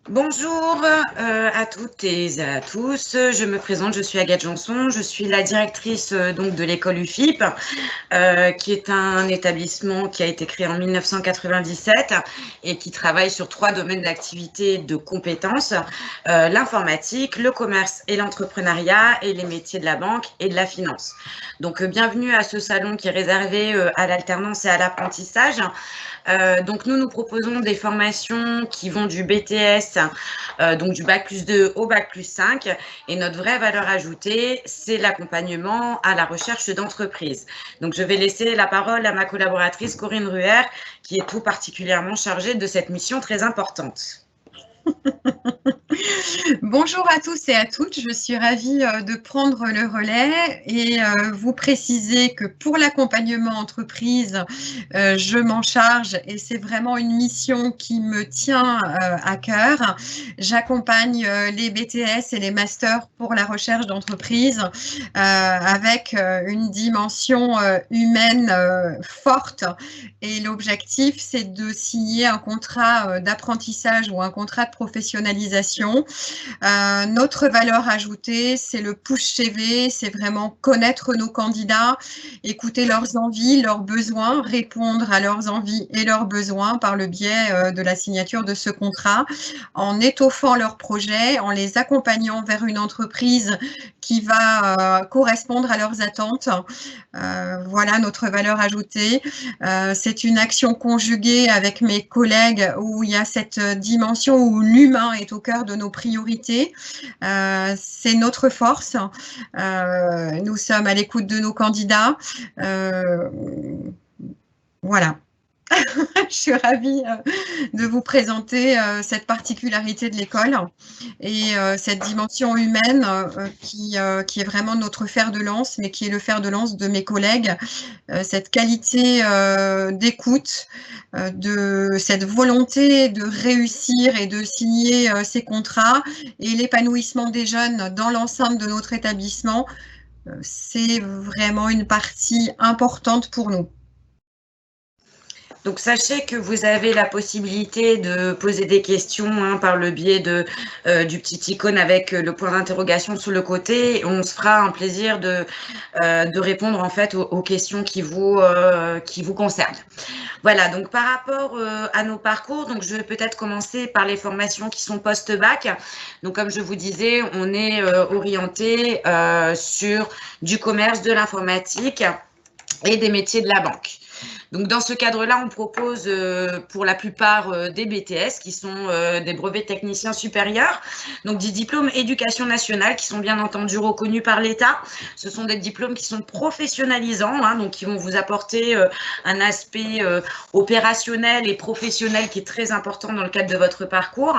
Bonjour à toutes et à tous. Je me présente, je suis Agathe Janson, je suis la directrice donc de l'école UFIP, qui est un établissement qui a été créé en 1997 et qui travaille sur 3 domaines d'activité de compétences, l'informatique, le commerce et l'entrepreneuriat et les métiers de la banque et de la finance. Donc bienvenue à ce salon qui est réservé à l'alternance et à l'apprentissage. Donc nous proposons des formations qui vont du BTS, donc du bac+2 au bac+5, et notre vraie valeur ajoutée, c'est l'accompagnement à la recherche d'entreprises. Donc je vais laisser la parole à ma collaboratrice Corinne Ruher, qui est tout particulièrement chargée de cette mission très importante. Bonjour à tous et à toutes, je suis ravie de prendre le relais et vous préciser que pour l'accompagnement entreprise, je m'en charge et c'est vraiment une mission qui me tient à cœur. J'accompagne les BTS et les masters pour la recherche d'entreprise avec une dimension humaine forte, et l'objectif c'est de signer un contrat d'apprentissage ou un contrat de professionnalisation. Notre valeur ajoutée, c'est le push CV, c'est vraiment connaître nos candidats, écouter leurs envies, leurs besoins, répondre à leurs envies et leurs besoins par le biais de la signature de ce contrat, en étoffant leurs projets, en les accompagnant vers une entreprise qui va correspondre à leurs attentes. Voilà notre valeur ajoutée. C'est une action conjuguée avec mes collègues où il y a cette dimension où l'humain est au cœur de nos priorités. C'est notre force. Nous sommes à l'écoute de nos candidats. Voilà. Je suis ravie de vous présenter cette particularité de l'école et cette dimension humaine qui est vraiment notre fer de lance, mais qui est le fer de lance de mes collègues. Cette qualité d'écoute, de cette volonté de réussir et de signer ces contrats et l'épanouissement des jeunes dans l'enceinte de notre établissement, c'est vraiment une partie importante pour nous. Donc sachez que vous avez la possibilité de poser des questions par le biais du petit icône avec le point d'interrogation sur le côté. On se fera un plaisir de répondre en fait aux questions qui vous concernent. Voilà, donc par rapport à nos parcours, donc je vais peut-être commencer par les formations qui sont post-bac. Donc comme je vous disais, on est orienté sur du commerce, de l'informatique et des métiers de la banque. Donc, dans ce cadre-là, on propose pour la plupart des BTS qui sont des brevets techniciens supérieurs, donc des diplômes éducation nationale qui sont bien entendu reconnus par l'État. Ce sont des diplômes qui sont professionnalisants, donc qui vont vous apporter un aspect opérationnel et professionnel qui est très important dans le cadre de votre parcours.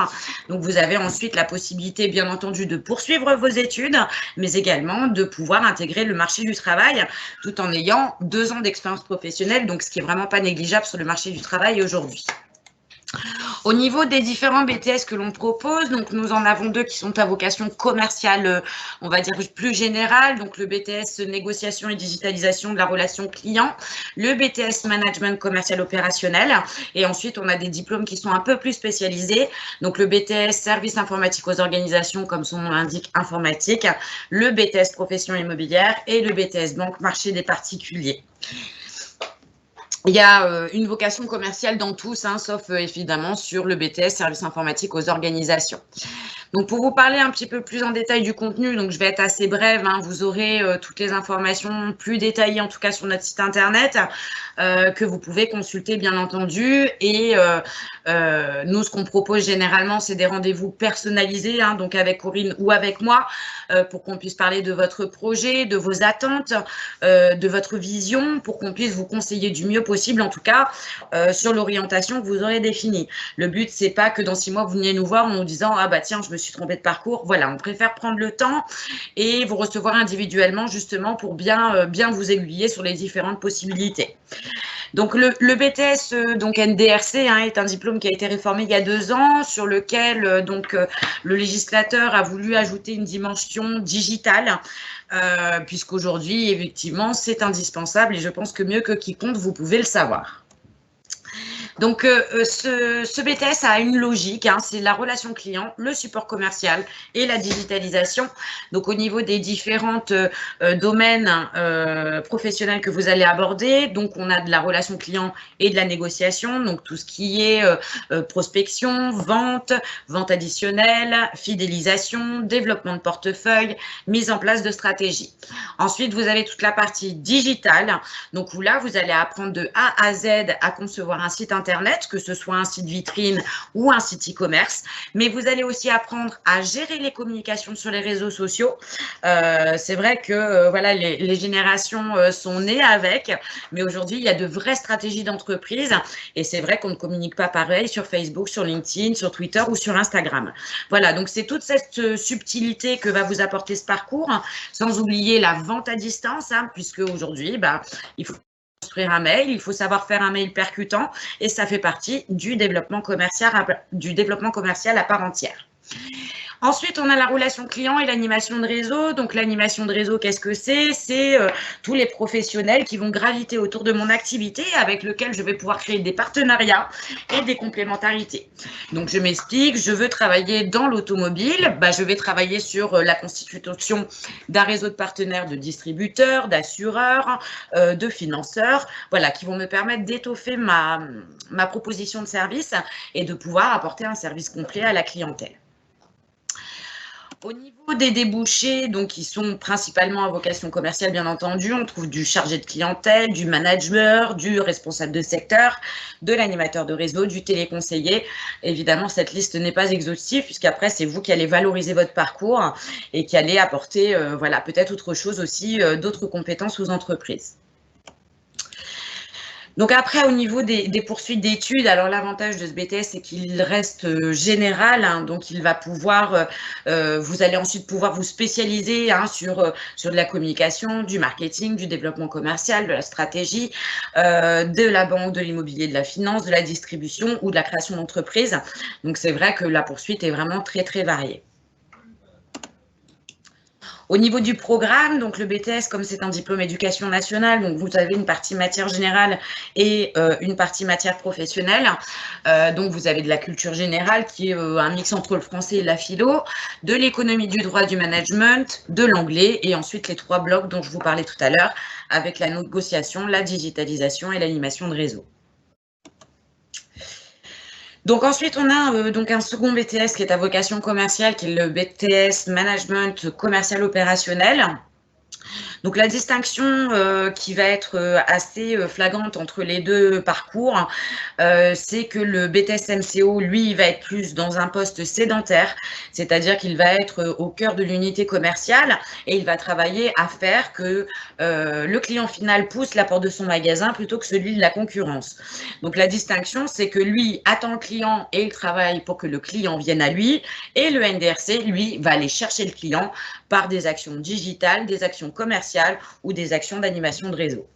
Donc, vous avez ensuite la possibilité, bien entendu, de poursuivre vos études, mais également de pouvoir intégrer le marché du travail tout en ayant 2 ans d'expérience professionnelle, donc ce qui est vraiment pas négligeable sur le marché du travail aujourd'hui. Au niveau des différents BTS que l'on propose, donc nous en avons 2 qui sont à vocation commerciale, on va dire plus générale, donc le BTS négociation et digitalisation de la relation client, le BTS management commercial opérationnel, et ensuite on a des diplômes qui sont un peu plus spécialisés, donc le BTS service informatique aux organisations, comme son nom l'indique, informatique, le BTS profession immobilière et le BTS banque marché des particuliers. Il y a une vocation commerciale dans tous, sauf évidemment sur le BTS service informatique aux organisations. Donc, pour vous parler un petit peu plus en détail du contenu, donc je vais être assez brève, vous aurez toutes les informations plus détaillées, en tout cas sur notre site internet, que vous pouvez consulter bien entendu. Et nous, ce qu'on propose généralement, c'est des rendez-vous personnalisés, donc avec Corinne ou avec moi, pour qu'on puisse parler de votre projet, de vos attentes, de votre vision, pour qu'on puisse vous conseiller du mieux possible, en tout cas, sur l'orientation que vous aurez définie. Le but, c'est pas que dans 6 mois, vous veniez nous voir en nous disant « Ah bah tiens, je me suis trompée de parcours ». Voilà, on préfère prendre le temps et vous recevoir individuellement, justement, pour bien vous aiguiller sur les différentes possibilités. Donc le BTS donc NDRC est un diplôme qui a été réformé il y a 2 ans, sur lequel le législateur a voulu ajouter une dimension digitale, puisqu'aujourd'hui effectivement c'est indispensable et je pense que mieux que quiconque vous pouvez le savoir. Donc, ce BTS a une logique, hein, c'est la relation client, le support commercial et la digitalisation. Donc, au niveau des différentes domaines professionnels que vous allez aborder, donc on a de la relation client et de la négociation, donc tout ce qui est prospection, vente, vente additionnelle, fidélisation, développement de portefeuille, mise en place de stratégie. Ensuite, vous avez toute la partie digitale, donc où là, vous allez apprendre de A à Z à concevoir un site internet, que ce soit un site vitrine ou un site e-commerce, mais vous allez aussi apprendre à gérer les communications sur les réseaux sociaux. C'est vrai que voilà, les générations sont nées avec, mais aujourd'hui, il y a de vraies stratégies d'entreprise et c'est vrai qu'on ne communique pas pareil sur Facebook, sur LinkedIn, sur Twitter ou sur Instagram. Voilà, donc c'est toute cette subtilité que va vous apporter ce parcours, sans oublier la vente à distance, hein, puisque aujourd'hui, il faut construire un mail, il faut savoir faire un mail percutant et ça fait partie du développement commercial à part entière. Ensuite, on a la relation client et l'animation de réseau. Donc, l'animation de réseau, qu'est-ce que c'est? C'est tous les professionnels qui vont graviter autour de mon activité avec lesquels je vais pouvoir créer des partenariats et des complémentarités. Donc, je m'explique, je veux travailler dans l'automobile, je vais travailler sur la constitution d'un réseau de partenaires, de distributeurs, d'assureurs, de financeurs, voilà, qui vont me permettre d'étoffer ma proposition de service et de pouvoir apporter un service complet à la clientèle. Au niveau des débouchés, donc qui sont principalement à vocation commerciale, bien entendu, on trouve du chargé de clientèle, du manager, du responsable de secteur, de l'animateur de réseau, du téléconseiller. Évidemment, cette liste n'est pas exhaustive puisqu'après, c'est vous qui allez valoriser votre parcours et qui allez apporter, voilà, peut-être autre chose aussi, d'autres compétences aux entreprises. Donc après, au niveau des poursuites d'études, alors l'avantage de ce BTS, c'est qu'il reste général, hein, donc il va pouvoir, vous allez ensuite pouvoir vous spécialiser sur de la communication, du marketing, du développement commercial, de la stratégie, de la banque, de l'immobilier, de la finance, de la distribution ou de la création d'entreprise. Donc c'est vrai que la poursuite est vraiment très, très variée. Au niveau du programme, donc le BTS, comme c'est un diplôme éducation nationale, donc vous avez une partie matière générale et une partie matière professionnelle. Donc vous avez de la culture générale qui est un mix entre le français et la philo, de l'économie du droit du management, de l'anglais et ensuite les 3 blocs dont je vous parlais tout à l'heure avec la négociation, la digitalisation et l'animation de réseau. Donc ensuite, on a donc un second BTS qui est à vocation commerciale, qui est le BTS Management Commercial Opérationnel. Donc la distinction qui va être assez flagrante entre les deux parcours, c'est que le BTS MCO, lui, il va être plus dans un poste sédentaire, c'est-à-dire qu'il va être au cœur de l'unité commerciale et il va travailler à faire que le client final pousse la porte de son magasin plutôt que celui de la concurrence. Donc la distinction, c'est que lui attend le client et il travaille pour que le client vienne à lui et le NDRC, lui, va aller chercher le client par des actions digitales, des actions commerciales ou des actions d'animation de réseau.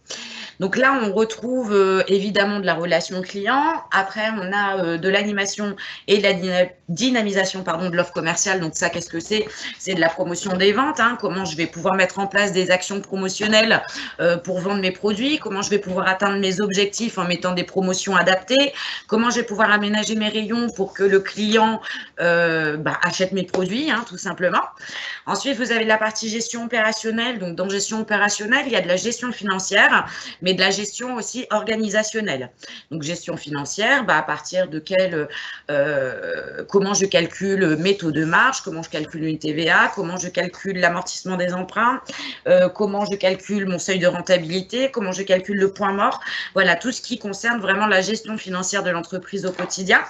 Donc là, on retrouve évidemment de la relation client. Après, on a de l'animation et de la dynamisation de l'offre commerciale. Donc ça, qu'est-ce que c'est? C'est de la promotion des ventes. Hein. Comment je vais pouvoir mettre en place des actions promotionnelles pour vendre mes produits? Comment je vais pouvoir atteindre mes objectifs en mettant des promotions adaptées? Comment je vais pouvoir aménager mes rayons pour que le client achète mes produits, hein, tout simplement. Ensuite, vous avez la partie gestion opérationnelle. Donc, dans gestion opérationnelle, il y a de la gestion financière, mais de la gestion aussi organisationnelle. Donc, gestion financière, à partir de comment je calcule mes taux de marge, comment je calcule une TVA, comment je calcule l'amortissement des emprunts, comment je calcule mon seuil de rentabilité, comment je calcule le point mort. Voilà, tout ce qui concerne vraiment la gestion financière de l'entreprise au quotidien.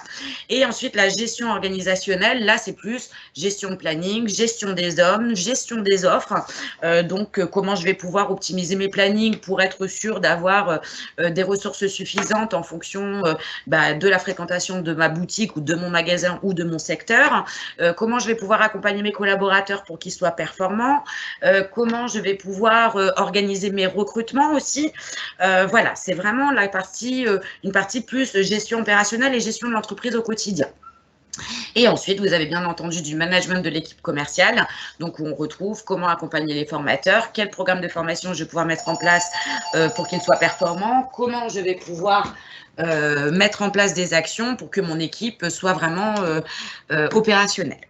Et ensuite, la gestion organisationnelle, là, c'est plus gestion de planning, gestion des hommes, gestion des offres. Donc, comment je vais pouvoir optimiser mes plannings pour être sûr d'avoir des ressources suffisantes en fonction de la fréquentation de ma boutique ou de mon magasin ou de mon secteur. Comment je vais pouvoir accompagner mes collaborateurs pour qu'ils soient performants. Comment je vais pouvoir organiser mes recrutements aussi. Voilà, c'est vraiment une partie plus gestion opérationnelle et gestion de l'entreprise au quotidien. Et ensuite, vous avez bien entendu du management de l'équipe commerciale, donc où on retrouve comment accompagner les formateurs, quel programme de formation je vais pouvoir mettre en place pour qu'il soit performant, comment je vais pouvoir mettre en place des actions pour que mon équipe soit vraiment opérationnelle.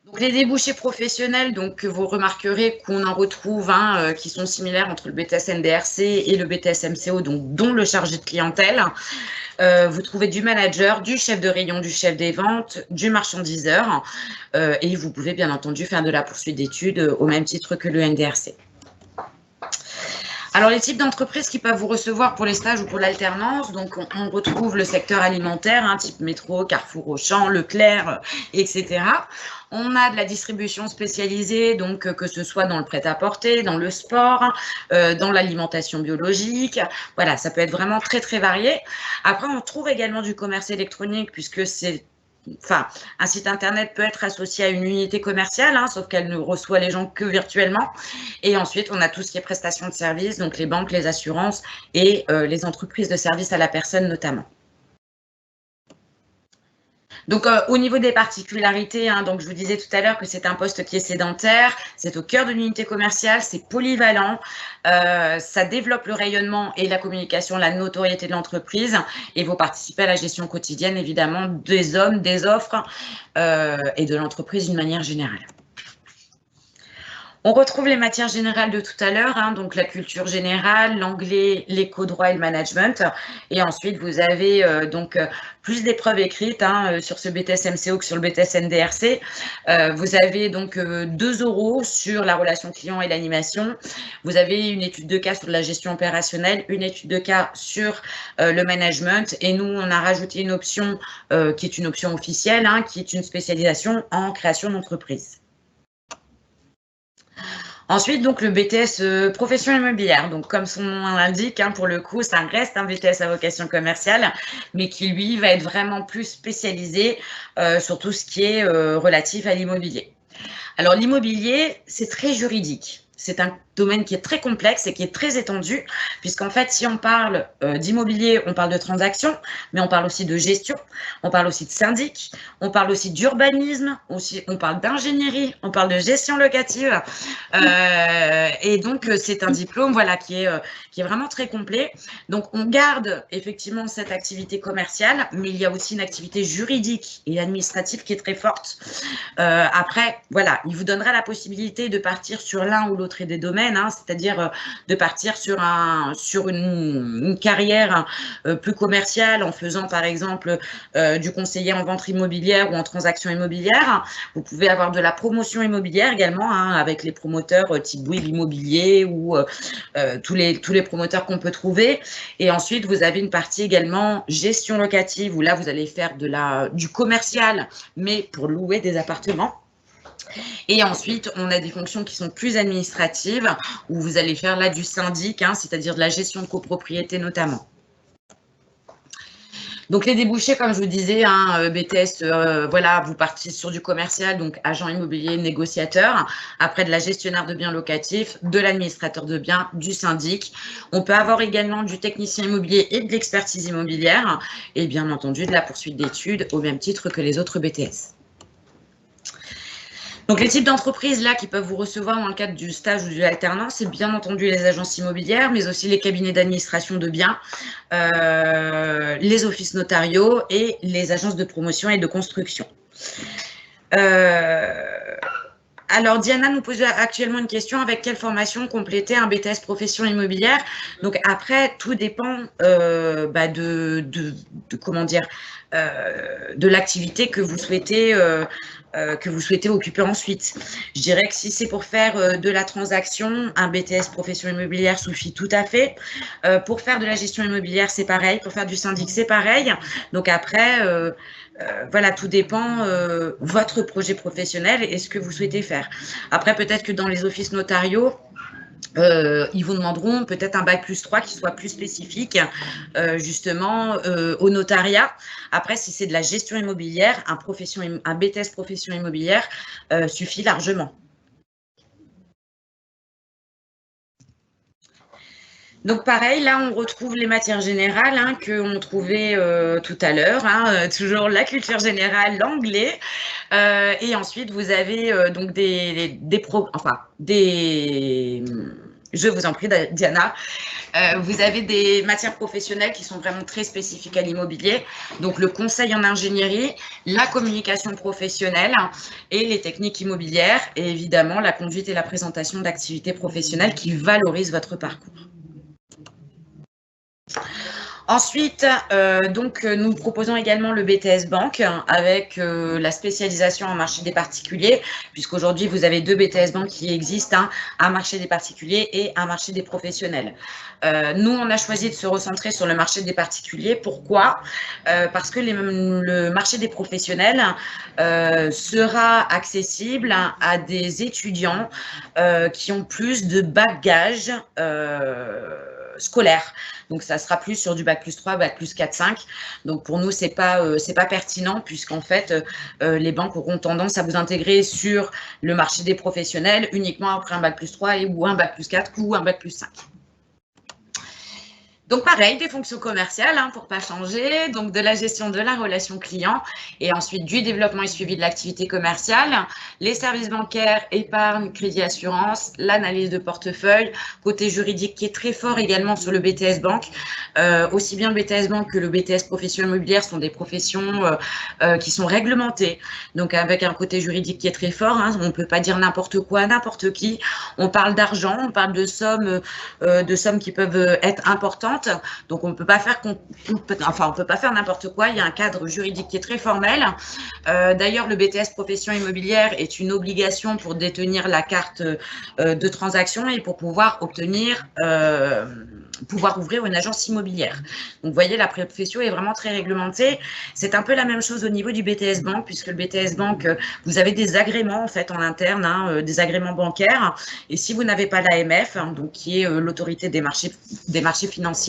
Donc, les débouchés professionnels, donc vous remarquerez qu'on en retrouve qui sont similaires entre le BTS NDRC et le BTS MCO, donc dont le chargé de clientèle. Vous trouvez du manager, du chef de rayon, du chef des ventes, du marchandiseur, et vous pouvez bien entendu faire de la poursuite d'études au même titre que le NDRC. Alors, les types d'entreprises qui peuvent vous recevoir pour les stages ou pour l'alternance, donc on retrouve le secteur alimentaire, type Métro, Carrefour, Auchan, Leclerc, etc. On a de la distribution spécialisée, donc que ce soit dans le prêt-à-porter, dans le sport, dans l'alimentation biologique. Voilà, ça peut être vraiment très, très varié. Après, on trouve également du commerce électronique puisque c'est... Enfin, un site internet peut être associé à une unité commerciale, sauf qu'elle ne reçoit les gens que virtuellement. Et ensuite, on a tout ce qui est prestations de services, donc les banques, les assurances et les entreprises de services à la personne notamment. Donc, au niveau des particularités, donc je vous disais tout à l'heure que c'est un poste qui est sédentaire, c'est au cœur de l'unité commerciale, c'est polyvalent, ça développe le rayonnement et la communication, la notoriété de l'entreprise, et vous participez à la gestion quotidienne, évidemment, des hommes, des offres et de l'entreprise d'une manière générale. On retrouve les matières générales de tout à l'heure, donc la culture générale, l'anglais, l'éco-droit et le management. Et ensuite, vous avez donc plus d'épreuves écrites sur ce BTS MCO que sur le BTS NDRC. Vous avez donc 2 oraux sur la relation client et l'animation. Vous avez une étude de cas sur la gestion opérationnelle, une étude de cas sur le management. Et nous, on a rajouté une option qui est une option officielle, qui est une spécialisation en création d'entreprise. Ensuite, donc, le BTS profession immobilière. Donc, comme son nom l'indique, pour le coup, ça reste un BTS à vocation commerciale, mais qui, lui, va être vraiment plus spécialisé sur tout ce qui est relatif à l'immobilier. Alors, l'immobilier, c'est très juridique. C'est un domaine qui est très complexe et qui est très étendu, puisqu'en fait, si on parle d'immobilier, on parle de transactions, mais on parle aussi de gestion, on parle aussi de syndic, on parle aussi d'urbanisme, on parle d'ingénierie, on parle de gestion locative. Et donc, c'est un diplôme qui est vraiment très complet. Donc, on garde effectivement cette activité commerciale, mais il y a aussi une activité juridique et administrative qui est très forte. Après, voilà, il vous donnera la possibilité de partir sur l'un ou l'autre des domaines, c'est-à-dire de partir sur une carrière plus commerciale en faisant par exemple du conseiller en vente immobilière ou en transaction immobilière. Vous pouvez avoir de la promotion immobilière également avec les promoteurs type Bouygues Immobilier ou tous les promoteurs qu'on peut trouver. Et ensuite, vous avez une partie également gestion locative où là, vous allez faire du commercial, mais pour louer des appartements. Et ensuite, on a des fonctions qui sont plus administratives, où vous allez faire là du syndic, c'est-à-dire de la gestion de copropriété notamment. Donc, les débouchés, comme je vous disais, BTS, vous partez sur du commercial, donc agent immobilier, négociateur, après de la gestionnaire de biens locatifs, de l'administrateur de biens, du syndic. On peut avoir également du technicien immobilier et de l'expertise immobilière, et bien entendu de la poursuite d'études au même titre que les autres BTS. Donc, les types d'entreprises là qui peuvent vous recevoir dans le cadre du stage ou de l'alternance, c'est bien entendu les agences immobilières, mais aussi les cabinets d'administration de biens, les offices notariaux et les agences de promotion et de construction. Alors, Diana nous pose actuellement une question: avec quelle formation compléter un BTS profession immobilière? Donc, après, tout dépend de l'activité que vous souhaitez occuper ensuite. Je dirais que si c'est pour faire de la transaction, un BTS profession immobilière suffit tout à fait. Pour faire de la gestion immobilière, c'est pareil. Pour faire du syndic, c'est pareil. Donc après, tout dépend votre projet professionnel et ce que vous souhaitez faire. Après, peut-être que dans les offices notariaux, ils vous demanderont peut-être un bac+3 qui soit plus spécifique justement au notariat. Après, si c'est de la gestion immobilière, un BTS profession immobilière suffit largement. Donc pareil, là on retrouve les matières générales hein, qu'on trouvait tout à l'heure, hein, toujours la culture générale, l'anglais, et ensuite vous avez donc je vous en prie Diana, vous avez des matières professionnelles qui sont vraiment très spécifiques à l'immobilier, donc le conseil en ingénierie, la communication professionnelle et les techniques immobilières, et évidemment la conduite et la présentation d'activités professionnelles qui valorisent votre parcours. Ensuite, nous proposons également le BTS Banque avec la spécialisation en marché des particuliers, puisqu'aujourd'hui, vous avez 2 BTS Banque qui existent, hein, un marché des particuliers et un marché des professionnels. Nous, on a choisi de se recentrer sur le marché des particuliers. Pourquoi ? Parce que le marché des professionnels sera accessible à des étudiants qui ont plus de bagages scolaires. Donc, ça sera plus sur du bac plus 3, bac plus 4, 5. Donc, pour nous, c'est pas pertinent puisqu'en fait, les banques auront tendance à vous intégrer sur le marché des professionnels uniquement après un bac plus 3 ou un bac plus 4 ou un bac plus 5. Donc pareil, des fonctions commerciales hein, pour pas changer, donc de la gestion de la relation client et ensuite du développement et suivi de l'activité commerciale, les services bancaires, épargne, crédit, assurance, l'analyse de portefeuille, côté juridique qui est très fort également sur le BTS Banque. Aussi bien le BTS Banque que le BTS Profession immobilière sont des professions qui sont réglementées, donc avec un côté juridique qui est très fort. Hein, on ne peut pas dire n'importe quoi, n'importe qui. On parle d'argent, on parle de sommes qui peuvent être importantes. Donc, on peut pas faire n'importe quoi. Il y a un cadre juridique qui est très formel. D'ailleurs, le BTS Profession immobilière est une obligation pour détenir la carte de transaction et pour pouvoir ouvrir une agence immobilière. Donc, vous voyez, la profession est vraiment très réglementée. C'est un peu la même chose au niveau du BTS Banque, puisque le BTS Banque, vous avez des agréments en fait en interne, hein, des agréments bancaires. Et si vous n'avez pas l'AMF, hein, donc qui est l'autorité des marchés financiers,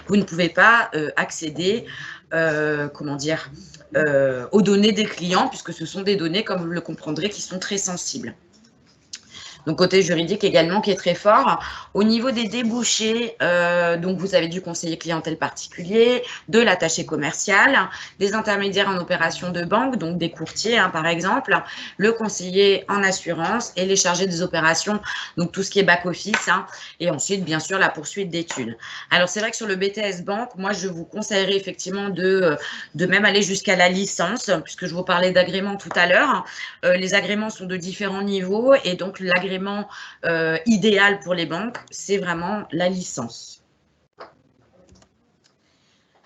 vous ne pouvez pas accéder, aux données des clients, puisque ce sont des données, comme vous le comprendrez, qui sont très sensibles. Donc, côté juridique également qui est très fort. Au niveau des débouchés, donc vous avez du conseiller clientèle particulier, de l'attaché commercial, des intermédiaires en opération de banque, donc des courtiers hein, par exemple, le conseiller en assurance et les chargés des opérations, donc tout ce qui est back-office, hein, et ensuite bien sûr la poursuite d'études. Alors c'est vrai que sur le BTS Banque, moi je vous conseillerais effectivement de même aller jusqu'à la licence, puisque je vous parlais d'agrément tout à l'heure. Les agréments sont de différents niveaux et donc l'agrément idéal pour les banques, c'est vraiment la licence.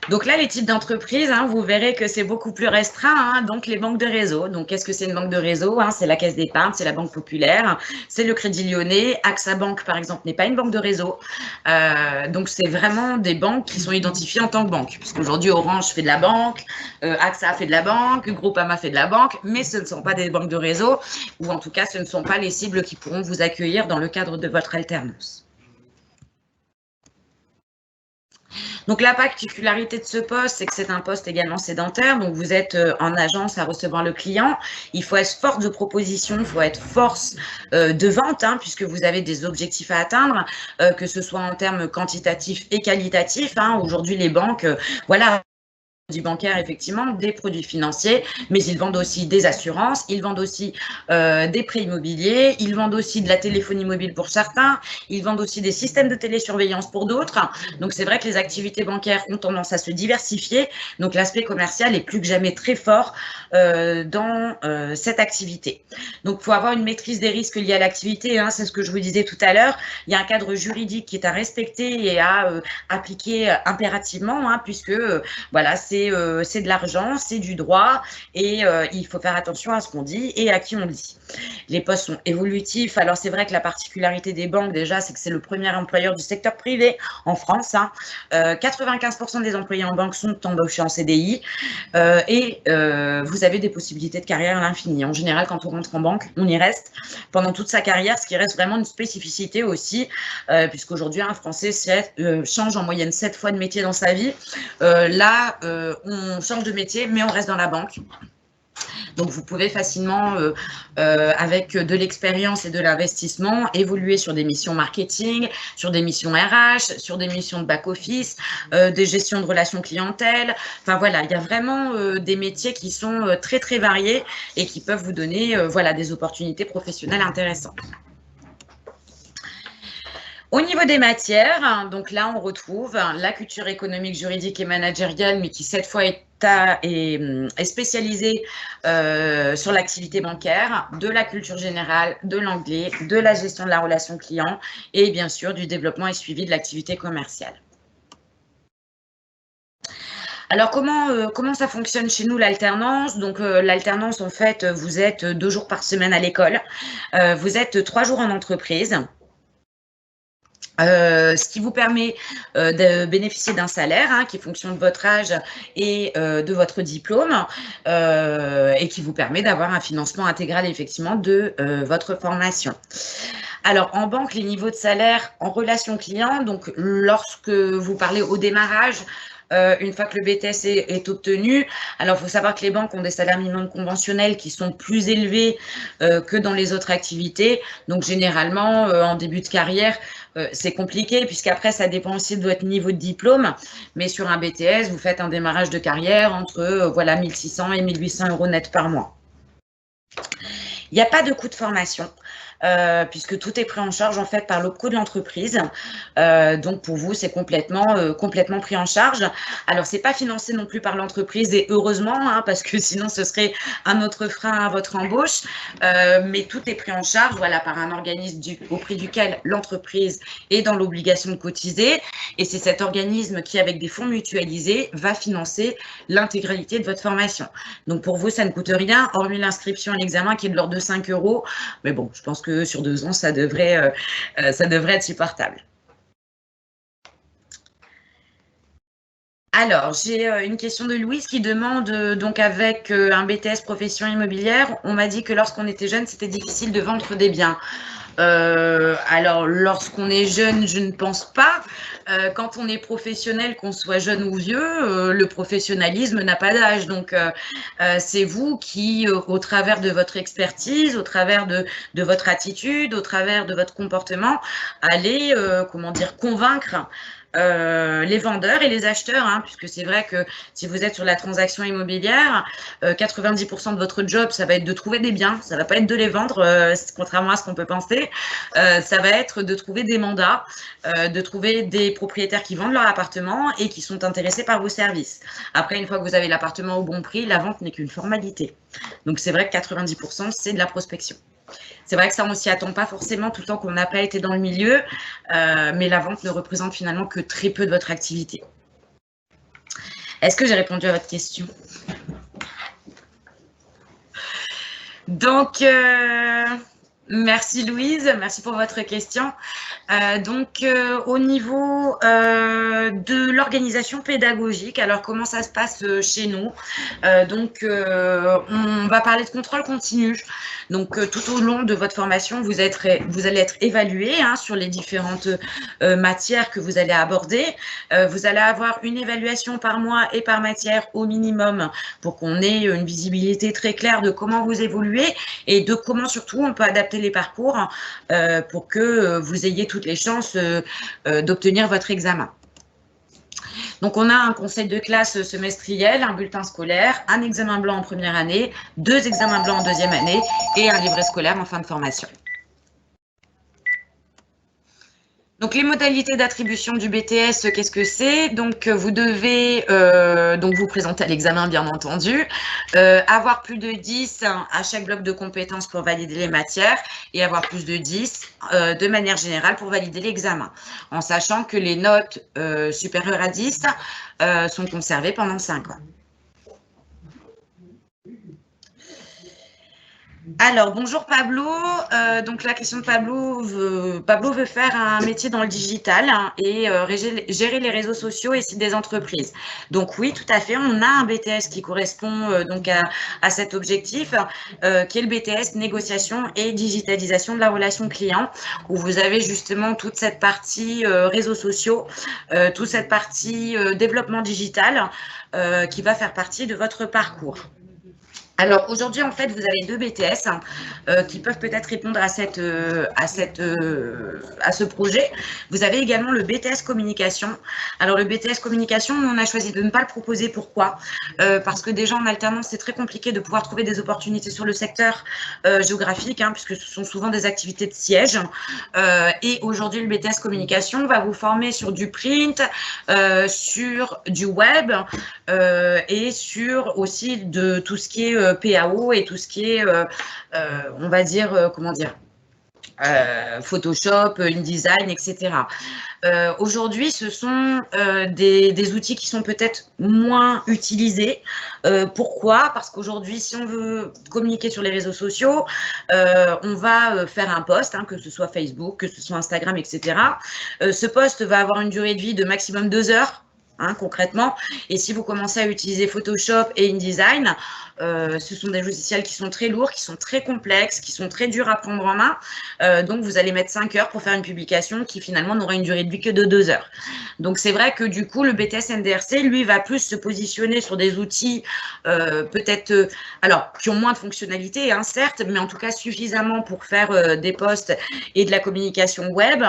Donc là, les types d'entreprises, hein, vous verrez que c'est beaucoup plus restreint. Hein, donc, les banques de réseau. Donc, qu'est-ce que c'est une banque de réseau hein? C'est la Caisse d'épargne, c'est la Banque Populaire, c'est le Crédit Lyonnais. AXA Banque, par exemple, n'est pas une banque de réseau. Donc, c'est vraiment des banques qui sont identifiées en tant que banque. Parce qu'aujourd'hui, Orange fait de la banque, AXA fait de la banque, Groupama fait de la banque, mais ce ne sont pas des banques de réseau, ou en tout cas, ce ne sont pas les cibles qui pourront vous accueillir dans le cadre de votre alternance. Donc, la particularité de ce poste, c'est que c'est un poste également sédentaire. Donc, vous êtes en agence à recevoir le client. Il faut être force de proposition, il faut être force de vente, hein, puisque vous avez des objectifs à atteindre, que ce soit en termes quantitatifs et qualitatifs. Hein. Aujourd'hui, les banques, voilà, du bancaire, effectivement, des produits financiers, mais ils vendent aussi des assurances, ils vendent aussi des prêts immobiliers, ils vendent aussi de la téléphonie mobile pour certains, ils vendent aussi des systèmes de télésurveillance pour d'autres. Donc, c'est vrai que les activités bancaires ont tendance à se diversifier. Donc, l'aspect commercial est plus que jamais très fort dans cette activité. Donc, il faut avoir une maîtrise des risques liés à l'activité. Hein, c'est ce que je vous disais tout à l'heure. Il y a un cadre juridique qui est à respecter et à appliquer impérativement, hein, puisque voilà, c'est de l'argent, c'est du droit et il faut faire attention à ce qu'on dit et à qui on dit. Les postes sont évolutifs. Alors, c'est vrai que la particularité des banques, déjà, c'est que c'est le premier employeur du secteur privé en France. Hein. 95% des employés en banque sont embauchés en CDI et vous avez des possibilités de carrière à l'infini. En général, quand on rentre en banque, on y reste pendant toute sa carrière, ce qui reste vraiment une spécificité aussi, puisqu'aujourd'hui, un Français change en moyenne 7 fois de métier dans sa vie. On change de métier, mais on reste dans la banque. Donc, vous pouvez facilement, avec de l'expérience et de l'investissement, évoluer sur des missions marketing, sur des missions RH, sur des missions de back-office, des gestions de relations clientèle. Enfin, voilà, il y a vraiment des métiers qui sont très, très variés et qui peuvent vous donner voilà, des opportunités professionnelles intéressantes. Au niveau des matières, donc là, on retrouve la culture économique, juridique et managériale, mais qui cette fois est spécialisée sur l'activité bancaire, de la culture générale, de l'anglais, de la gestion de la relation client et bien sûr du développement et suivi de l'activité commerciale. Alors, comment ça fonctionne chez nous, l'alternance? Donc, l'alternance, en fait, vous êtes 2 jours par semaine à l'école, vous êtes 3 jours en entreprise. Ce qui vous permet de bénéficier d'un salaire qui est fonction de votre âge et de votre diplôme et qui vous permet d'avoir un financement intégral effectivement de votre formation. Alors, en banque, les niveaux de salaire en relation client, donc lorsque vous parlez au démarrage, une fois que le BTS est obtenu, alors il faut savoir que les banques ont des salaires minimums conventionnels qui sont plus élevés que dans les autres activités. Donc, généralement, en début de carrière, c'est compliqué puisqu'après, ça dépend aussi de votre niveau de diplôme. Mais sur un BTS, vous faites un démarrage de carrière entre voilà, 1 600 et 1 800 € net par mois. Il n'y a pas de coût de formation. Puisque tout est pris en charge en fait par l'OPCO de l'entreprise. Donc pour vous, c'est complètement pris en charge. Alors c'est pas financé non plus par l'entreprise et heureusement, parce que sinon ce serait un autre frein à votre embauche. Mais tout est pris en charge, voilà, par un organisme auprès duquel l'entreprise est dans l'obligation de cotiser. Et c'est cet organisme qui, avec des fonds mutualisés, va financer l'intégralité de votre formation. Donc pour vous, ça ne coûte rien, hormis l'inscription à l'examen qui est de l'ordre de 5 €. Mais bon, je pense que sur 2 ans, ça devrait être supportable. Alors, j'ai une question de Louise qui demande, donc avec un BTS profession immobilière, on m'a dit que lorsqu'on était jeune, c'était difficile de vendre des biens. Alors, lorsqu'on est jeune, je ne pense pas. Quand on est professionnel, qu'on soit jeune ou vieux, le professionnalisme n'a pas d'âge. Donc, c'est vous qui, au travers de votre expertise, au travers de votre attitude, au travers de votre comportement, allez, convaincre les vendeurs et les acheteurs, puisque c'est vrai que si vous êtes sur la transaction immobilière, 90% de votre job, ça va être de trouver des biens, ça va pas être de les vendre, contrairement à ce qu'on peut penser, ça va être de trouver des mandats, de trouver des propriétaires qui vendent leur appartement et qui sont intéressés par vos services. Après, une fois que vous avez l'appartement au bon prix, la vente n'est qu'une formalité. Donc c'est vrai que 90%, c'est de la prospection. C'est vrai que ça, on ne s'y attend pas forcément tout le temps qu'on n'a pas été dans le milieu, mais la vente ne représente finalement que très peu de votre activité. Est-ce que j'ai répondu à votre question? Donc, merci Louise, merci pour votre question. Au niveau de l'organisation pédagogique, alors comment ça se passe chez nous? On va parler de contrôle continu. Donc, tout au long de votre formation, vous allez être évalué sur les différentes matières que vous allez aborder. Vous allez avoir une évaluation par mois et par matière au minimum pour qu'on ait une visibilité très claire de comment vous évoluez et de comment surtout on peut adapter les parcours pour que vous ayez toutes les chances d'obtenir votre examen. Donc, on a un conseil de classe semestriel, un bulletin scolaire, un examen blanc en première année, 2 examens blancs en deuxième année et un livret scolaire en fin de formation. Donc, les modalités d'attribution du BTS, qu'est-ce que c'est? Donc, vous devez vous présenter à l'examen, bien entendu, avoir plus de 10 à chaque bloc de compétences pour valider les matières et avoir plus de 10 de manière générale pour valider l'examen, en sachant que les notes supérieures à 10 sont conservées pendant 5 ans. Alors, bonjour Pablo. Donc, la question de Pablo veut faire un métier dans le digital et gérer les réseaux sociaux et sites des entreprises. Donc, oui, tout à fait. On a un BTS qui correspond à cet objectif, qui est le BTS négociation et digitalisation de la relation client, où vous avez justement toute cette partie réseaux sociaux, toute cette partie développement digital qui va faire partie de votre parcours. Alors aujourd'hui, en fait, vous avez 2 BTS qui peuvent peut-être répondre à ce projet. Vous avez également le BTS communication. Alors le BTS communication, on a choisi de ne pas le proposer. Pourquoi? Parce que déjà en alternance, c'est très compliqué de pouvoir trouver des opportunités sur le secteur géographique, puisque ce sont souvent des activités de siège. Et aujourd'hui, le BTS communication va vous former sur du print, sur du web et sur aussi de tout ce qui est PAO et tout ce qui est, on va dire, comment dire, Photoshop, InDesign, etc. Aujourd'hui, ce sont des outils qui sont peut-être moins utilisés. Pourquoi? Parce qu'aujourd'hui, si on veut communiquer sur les réseaux sociaux, on va faire un post, que ce soit Facebook, que ce soit Instagram, etc. Ce post va avoir une durée de vie de maximum 2 heures. Concrètement, et si vous commencez à utiliser Photoshop et InDesign, ce sont des logiciels qui sont très lourds, qui sont très complexes, qui sont très durs à prendre en main, donc vous allez mettre 5 heures pour faire une publication qui finalement n'aura une durée de vie que de 2 heures. Donc c'est vrai que du coup le BTS NDRC lui va plus se positionner sur des outils peut-être alors qui ont moins de fonctionnalités certes, mais en tout cas suffisamment pour faire des posts et de la communication web,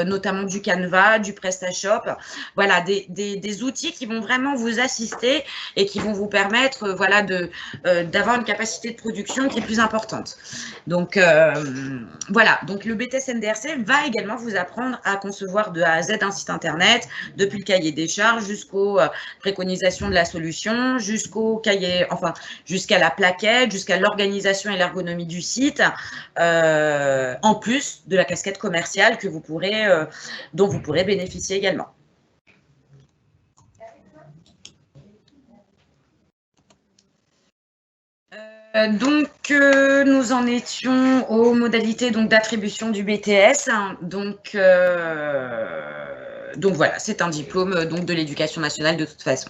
notamment du Canva, du PrestaShop, voilà des outils qui vont vraiment vous assister et qui vont vous permettre voilà d'avoir une capacité de production qui est plus importante. Donc voilà, donc le BTS NDRC va également vous apprendre à concevoir de A à Z un site internet, depuis le cahier des charges jusqu'aux préconisations de la solution, jusqu'au cahier, enfin jusqu'à la plaquette, jusqu'à l'organisation et l'ergonomie du site, en plus de la casquette commerciale que vous pourrez, dont vous pourrez bénéficier également. Donc, nous en étions aux modalités d'attribution du BTS. Donc voilà, c'est un diplôme de l'Éducation nationale de toute façon.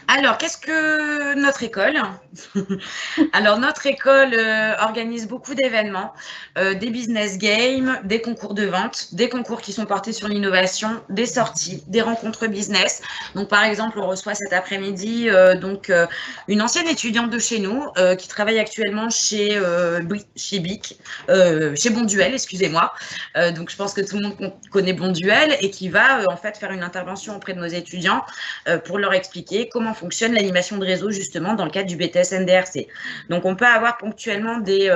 Alors, qu'est-ce que notre école? Alors, notre école organise beaucoup d'événements, des business games, des concours de vente, des concours qui sont portés sur l'innovation, des sorties, des rencontres business. Donc, par exemple, on reçoit cet après-midi une ancienne étudiante de chez nous qui travaille actuellement chez Bonduel, excusez-moi. Donc, je pense que tout le monde connaît Bonduel et qui va en fait faire une intervention auprès de nos étudiants pour leur expliquer comment fonctionne l'animation de réseau justement dans le cadre du BTS NDRC. Donc on peut avoir ponctuellement des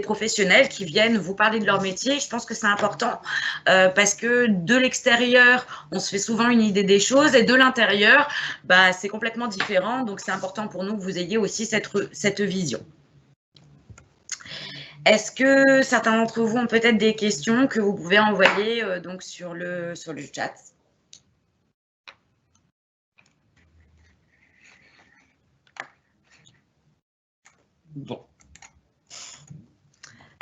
professionnels qui viennent vous parler de leur métier. Je pense que c'est important parce que de l'extérieur, on se fait souvent une idée des choses et de l'intérieur, c'est complètement différent. Donc c'est important pour nous que vous ayez aussi cette vision. Est-ce que certains d'entre vous ont peut-être des questions que vous pouvez envoyer donc sur le chat? Bon.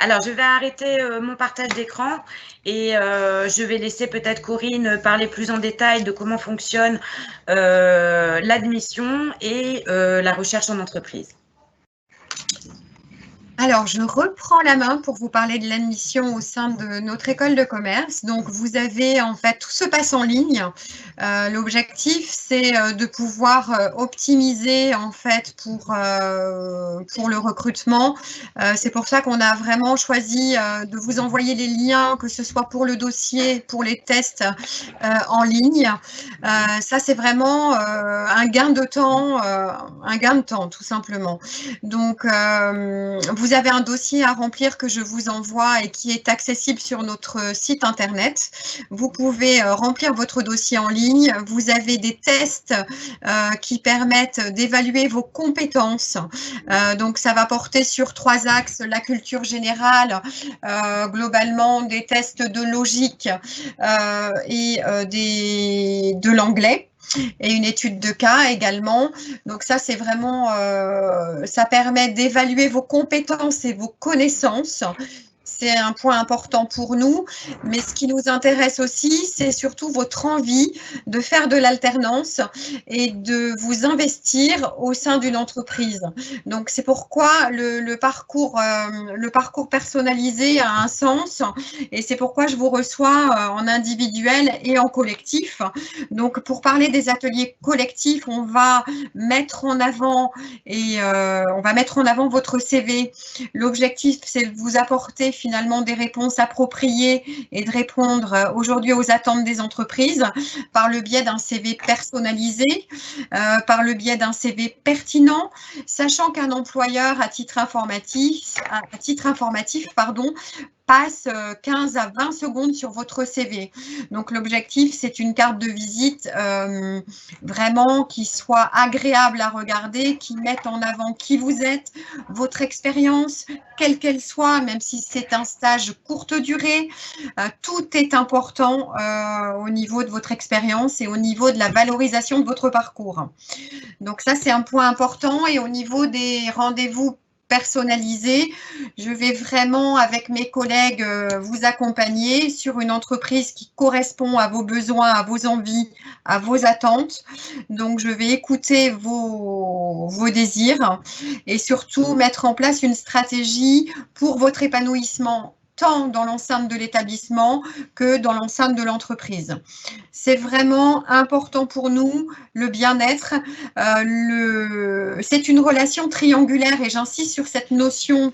Alors, je vais arrêter mon partage d'écran et je vais laisser peut-être Corinne parler plus en détail de comment fonctionne l'admission et la recherche en entreprise. Alors, je reprends la main pour vous parler de l'admission au sein de notre école de commerce. Donc, vous avez en fait, tout se passe en ligne. L'objectif, c'est de pouvoir optimiser en fait pour le recrutement. C'est pour ça qu'on a vraiment choisi de vous envoyer les liens, que ce soit pour le dossier, pour les tests en ligne. Ça, c'est vraiment un gain de temps, tout simplement. Donc, vous avez un dossier à remplir que je vous envoie et qui est accessible sur notre site internet. Vous pouvez remplir votre dossier en ligne. Vous avez des tests qui permettent d'évaluer vos compétences. Donc, ça va porter sur 3 axes: la culture générale, globalement des tests de logique et de l'anglais. Et une étude de cas également. Donc ça, c'est vraiment, ça permet d'évaluer vos compétences et vos connaissances. c'est un point important pour nous. Mais ce qui nous intéresse aussi, c'est surtout votre envie de faire de l'alternance et de vous investir au sein d'une entreprise. Donc, c'est pourquoi le parcours personnalisé a un sens et c'est pourquoi je vous reçois en individuel et en collectif. Donc, pour parler des ateliers collectifs, on va mettre en avant votre CV. L'objectif, c'est de vous apporter finalement des réponses appropriées et de répondre aujourd'hui aux attentes des entreprises par le biais d'un CV personnalisé, par le biais d'un CV pertinent, sachant qu'un employeur à titre informatif, passe 15 à 20 secondes sur votre CV. Donc, l'objectif, c'est une carte de visite vraiment qui soit agréable à regarder, qui mette en avant qui vous êtes, votre expérience, quelle qu'elle soit, même si c'est un stage courte durée. Tout est important au niveau de votre expérience et au niveau de la valorisation de votre parcours. Donc, ça, c'est un point important. Et au niveau des rendez-vous personnalisé, je vais vraiment avec mes collègues vous accompagner sur une entreprise qui correspond à vos besoins, à vos envies, à vos attentes. Donc, je vais écouter vos désirs et surtout mettre en place une stratégie pour votre épanouissement tant dans l'enceinte de l'établissement que dans l'enceinte de l'entreprise. C'est vraiment important pour nous, le bien-être. C'est une relation triangulaire et j'insiste sur cette notion.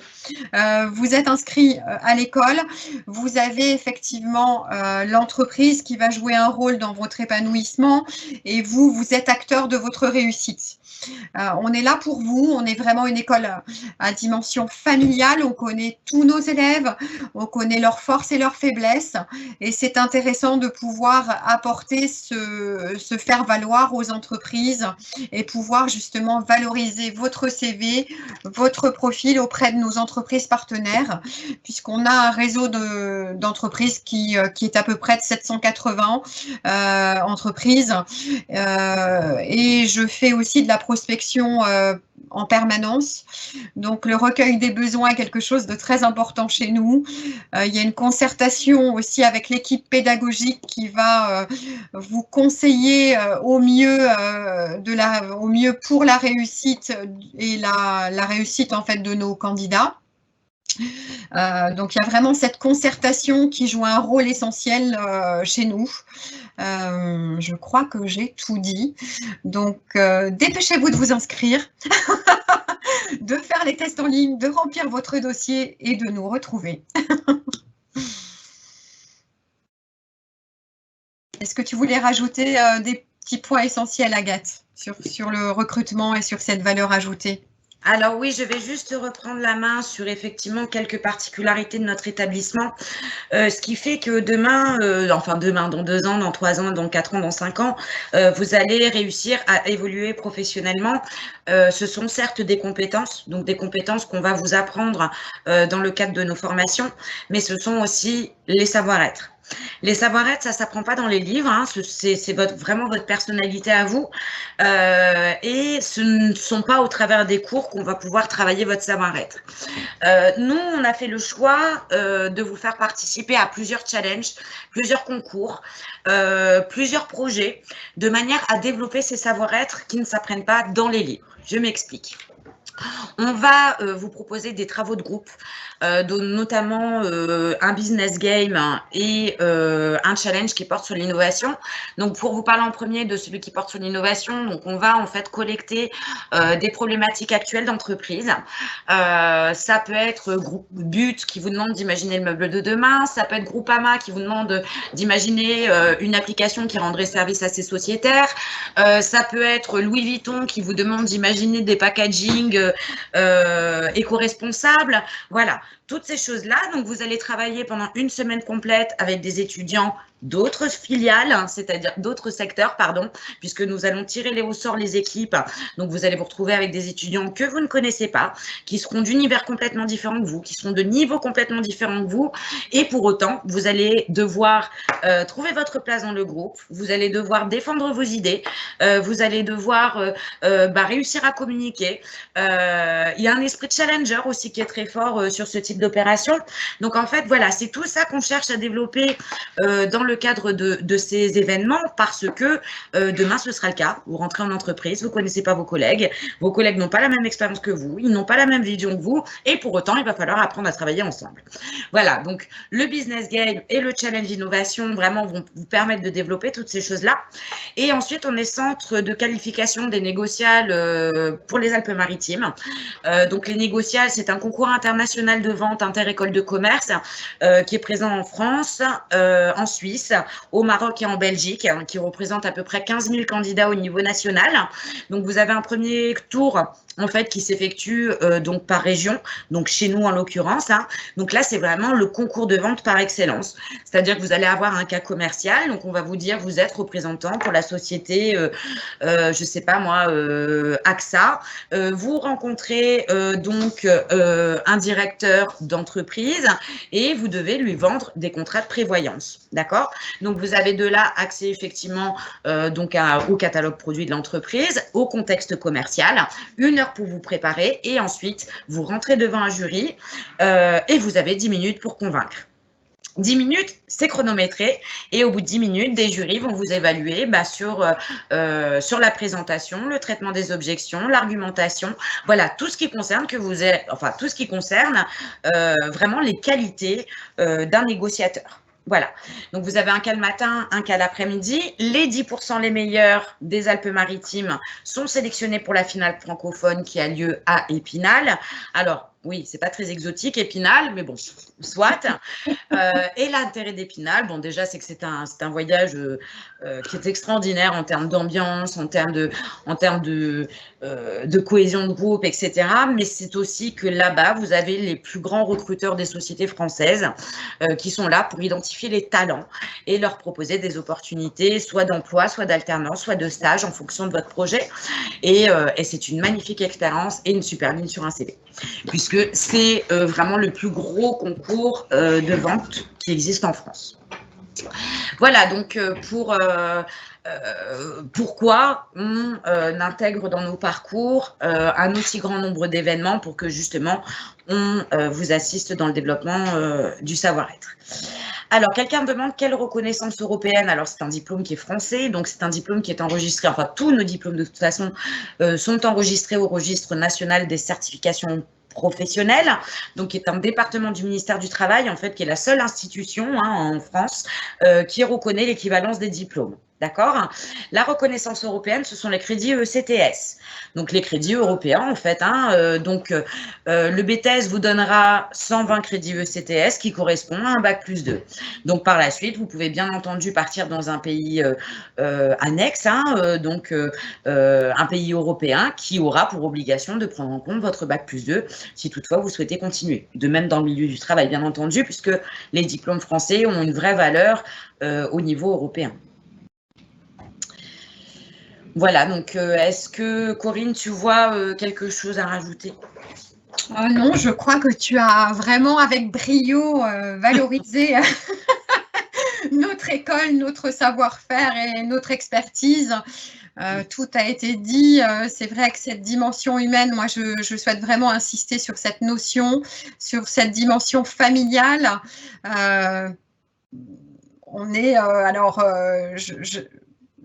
Vous êtes inscrit à l'école, vous avez effectivement l'entreprise qui va jouer un rôle dans votre épanouissement et vous êtes acteur de votre réussite. On est là pour vous, on est vraiment une école à dimension familiale, on connaît tous nos élèves, on connaît leurs forces et leurs faiblesses et c'est intéressant de pouvoir apporter ce faire-valoir aux entreprises et pouvoir justement valoriser votre CV, votre profil auprès de nos entreprises partenaires puisqu'on a un réseau d'entreprises qui est à peu près de 780 entreprises et je fais aussi de la prospection en permanence. Donc, le recueil des besoins est quelque chose de très important chez nous. Il y a une concertation aussi avec l'équipe pédagogique qui va vous conseiller au mieux pour la réussite et la réussite en fait de nos candidats. Donc, il y a vraiment cette concertation qui joue un rôle essentiel chez nous. Je crois que j'ai tout dit. Donc, dépêchez-vous de vous inscrire, de faire les tests en ligne, de remplir votre dossier et de nous retrouver. Est-ce que tu voulais rajouter des petits points essentiels, Agathe, sur le recrutement et sur cette valeur ajoutée ? Alors oui, je vais juste reprendre la main sur effectivement quelques particularités de notre établissement, ce qui fait que demain, dans 2 ans, dans 3 ans, dans 4 ans, dans 5 ans, vous allez réussir à évoluer professionnellement. Ce sont certes des compétences, donc des compétences qu'on va vous apprendre dans le cadre de nos formations, mais ce sont aussi les savoir-être. Les savoir-être, ça s'apprend pas dans les livres, hein, c'est vraiment votre personnalité à vous. Et ce ne sont pas au travers des cours qu'on va pouvoir travailler votre savoir-être. Nous, on a fait le choix de vous faire participer à plusieurs challenges, plusieurs concours, plusieurs projets, de manière à développer ces savoir-être qui ne s'apprennent pas dans les livres. Je m'explique. On va vous proposer des travaux de groupe, notamment un business game et un challenge qui porte sur l'innovation. Donc, pour vous parler en premier de celui qui porte sur l'innovation, donc on va en fait collecter des problématiques actuelles d'entreprise. Ça peut être Groupe But qui vous demande d'imaginer le meuble de demain. Ça peut être Groupama qui vous demande d'imaginer une application qui rendrait service à ses sociétaires. Ça peut être Louis Vuitton qui vous demande d'imaginer des packaging éco-responsables. Voilà, toutes ces choses-là. Donc, vous allez travailler pendant une semaine complète avec des étudiants d'autres filiales, c'est-à-dire d'autres secteurs, puisque nous allons tirer au sort les équipes. Donc, vous allez vous retrouver avec des étudiants que vous ne connaissez pas, qui seront d'univers complètement différents que vous, qui seront de niveaux complètement différents que vous. Et pour autant, vous allez devoir trouver votre place dans le groupe. Vous allez devoir défendre vos idées. Vous allez devoir réussir à communiquer. Il y a un esprit de challenger aussi qui est très fort sur ce type d'opération. Donc, en fait, voilà, c'est tout ça qu'on cherche à développer dans le cadre de ces événements parce que demain, ce sera le cas. Vous rentrez en entreprise, vous ne connaissez pas vos collègues n'ont pas la même expérience que vous, ils n'ont pas la même vision que vous et pour autant, il va falloir apprendre à travailler ensemble. Voilà, donc le business game et le challenge innovation vraiment vont vous permettre de développer toutes ces choses-là. Et ensuite, on est centre de qualification des négociales pour les Alpes-Maritimes. Donc, les négociales, c'est un concours international de vente inter-école de commerce qui est présent en France, en Suisse, au Maroc et en Belgique, qui représente à peu près 15 000 candidats au niveau national. Donc, vous avez un premier tour en fait qui s'effectue donc par région, donc chez nous en l'occurrence. Donc là, c'est vraiment le concours de vente par excellence. C'est-à-dire que vous allez avoir un cas commercial, donc on va vous dire vous êtes représentant pour la société, je sais pas moi, AXA. Vous rencontrez donc un directeur d'entreprise et vous devez lui vendre des contrats de prévoyance, d'accord? Donc vous avez de là accès effectivement donc au catalogue produit de l'entreprise, au contexte commercial, 1 heure pour vous préparer et ensuite vous rentrez devant un jury et vous avez 10 minutes pour convaincre. 10 minutes, c'est chronométré et au bout de 10 minutes, des jurys vont vous évaluer sur la présentation, le traitement des objections, l'argumentation, voilà, tout ce qui concerne tout ce qui concerne vraiment les qualités d'un négociateur. Voilà, donc vous avez un cas le matin, un cas l'après-midi. Les 10% les meilleurs des Alpes-Maritimes sont sélectionnés pour la finale francophone qui a lieu à Épinal. Alors, oui, c'est pas très exotique, Épinal, mais bon, soit. Et l'intérêt d'Épinal, bon, déjà, c'est que c'est un voyage qui est extraordinaire en termes d'ambiance, en termes de cohésion de groupe, etc. Mais c'est aussi que là-bas, vous avez les plus grands recruteurs des sociétés françaises qui sont là pour identifier les talents et leur proposer des opportunités, soit d'emploi, soit d'alternance, soit de stage en fonction de votre projet. Et c'est une magnifique expérience et une super ligne sur un CV, puisque c'est vraiment le plus gros concours de vente qui existe en France. Voilà, donc pourquoi on intègre dans nos parcours un aussi grand nombre d'événements pour que justement on vous assiste dans le développement du savoir-être. Alors, quelqu'un me demande quelle reconnaissance européenne. Alors, c'est un diplôme qui est français, donc c'est un diplôme qui est enregistré, enfin tous nos diplômes de toute façon sont enregistrés au registre national des certifications professionnelle, donc qui est un département du ministère du Travail, en fait, qui est la seule institution en France qui reconnaît l'équivalence des diplômes. D'accord? La reconnaissance européenne, ce sont les crédits ECTS. Donc, les crédits européens, en fait. Le BTS vous donnera 120 crédits ECTS qui correspond à un bac plus 2. Donc, par la suite, vous pouvez bien entendu partir dans un pays annexe, un pays européen qui aura pour obligation de prendre en compte votre bac plus 2 si toutefois vous souhaitez continuer. De même dans le milieu du travail, bien entendu, puisque les diplômes français ont une vraie valeur au niveau européen. Voilà, donc est-ce que Corinne, tu vois quelque chose à rajouter? Non, je crois que tu as vraiment avec brio valorisé notre école, notre savoir-faire et notre expertise. Tout a été dit. C'est vrai que cette dimension humaine, moi, je souhaite vraiment insister sur cette notion, sur cette dimension familiale. On est,